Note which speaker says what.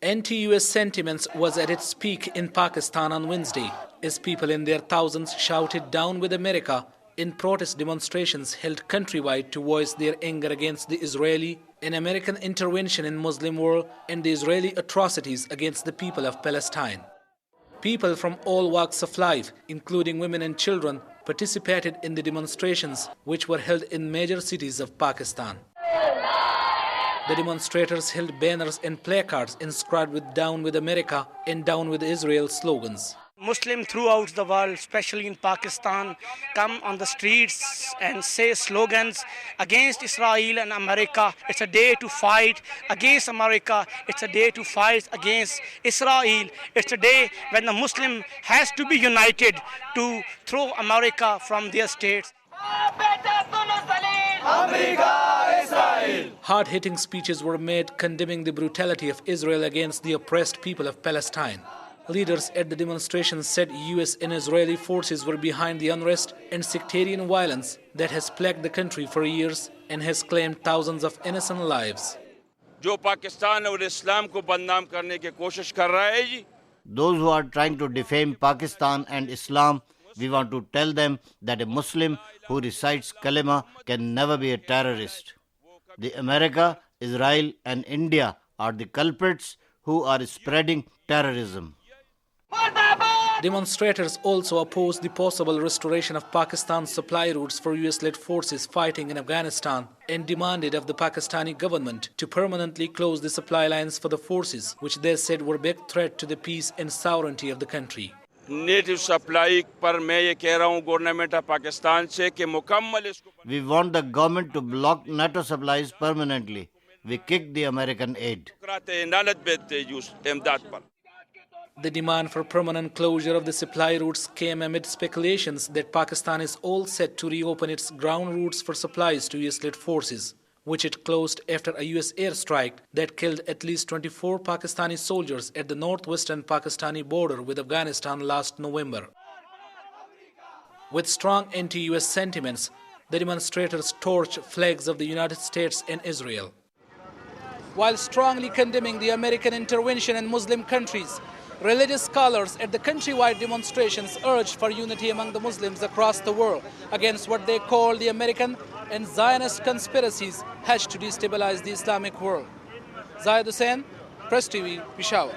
Speaker 1: Anti-US sentiments was at its peak in Pakistan on Wednesday, as people in their thousands shouted "Down with America" in protest demonstrations held countrywide to voice their anger against the Israeli and American intervention in Muslim world and the Israeli atrocities against the people of Palestine. People from all walks of life, including women and children, participated in the demonstrations, which were held in major cities of Pakistan. The demonstrators held banners and placards inscribed with "Down with America" and "Down with Israel" slogans.
Speaker 2: Muslims throughout the world, especially in Pakistan, come on the streets and say slogans against Israel and America. It's a day to fight against America. It's a day to fight against Israel. It's a day when the Muslim has to be united to throw America from their states.
Speaker 1: Hard-hitting speeches were made condemning the brutality of Israel against the oppressed people of Palestine. Leaders at the demonstrations said US and Israeli forces were behind the unrest and sectarian violence that has plagued the country for years and has claimed thousands of innocent lives.
Speaker 3: Those who are trying to defame Pakistan and Islam, we want to tell them that a Muslim who recites kalima can never be a terrorist. The America, Israel and India are the culprits who are spreading terrorism.
Speaker 1: Demonstrators also opposed the possible restoration of Pakistan's supply routes for US-led forces fighting in Afghanistan and demanded of the Pakistani government to permanently close the supply lines for the forces, which they said were a big threat to the peace and sovereignty of the country.
Speaker 4: Native supply par main ye keh raha hu government of Pakistan se ki mukammal isko.
Speaker 3: We want the government to block NATO supplies permanently. We kick the American aid.
Speaker 1: The demand for permanent closure of the supply routes came amid speculations that Pakistan is all set to reopen its ground routes for supplies to US-led forces, which it closed after a US airstrike that killed at least 24 Pakistani soldiers at the northwestern Pakistani border with Afghanistan last November. With strong anti-US sentiments, the demonstrators torched flags of the United States and Israel. While strongly condemning the American intervention in Muslim countries, religious scholars at the countrywide demonstrations urged for unity among the Muslims across the world against what they call the American and Zionist conspiracies hatched to destabilize the Islamic world. Hussain, Press TV, Peshawar.